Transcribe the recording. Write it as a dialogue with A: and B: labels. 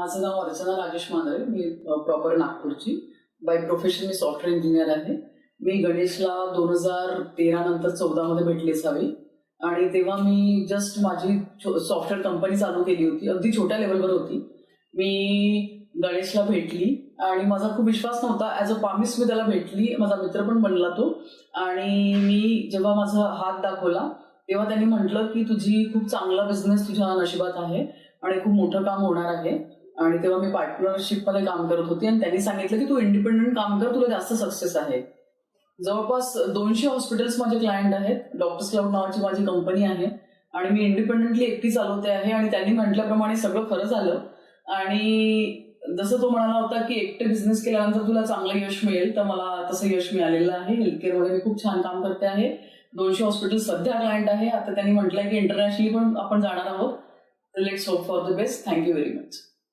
A: माझं नाव अर्चना राजेश मांदळे. मी प्रॉपर नागपूरची. By profession me software engineer आहे. मी गणेशला 2013 नंतर 14 मध्ये भेटली असावी आणि तेव्हा मी जस्ट माझी सॉफ्टवेअर कंपनी चालू केली होती. अगदी छोट्या लेवलवर होती. मी गणेशला भेटली आणि माझा खूप विश्वास नव्हता. ॲज अ प्रॉमिस मी त्याला भेटली. माझा मित्र पण बनला तो. आणि मी जेव्हा माझा हात दाखवला तेव्हा त्यांनी म्हटलं की तुझी खूप चांगला बिझनेस तुझ्या नशिबात आहे आणि खूप मोठं काम होणार आहे. आणि तेव्हा मी पार्टनरशिपमध्ये काम करत होती आणि त्यांनी सांगितलं की तू इंडिपेंडंट काम कर, तुला जास्त सक्सेस आहे. जवळपास 200 हॉस्पिटल्स माझे क्लायंट आहेत. डॉक्टर्स क्लाउड नावाची माझी कंपनी आहे आणि मी इंडिपेंडंटली एकटी चालवते आहे. आणि त्यांनी म्हटल्याप्रमाणे सगळं खरं झालं. आणि जसं तो म्हणाला होता की एकटे बिझनेस केल्यानंतर तुला चांगलं यश मिळेल, तर मला तसं यश मिळालेलं आहे. हेल्थकेअरमध्ये मी खूप छान काम करते आहे. 200 हॉस्पिटल सध्या क्लायंट आहे. आता त्यांनी म्हटलंय की इंटरनॅशनली पण आपण जाणार आहोत. Let's hope for the best. Thank you very much.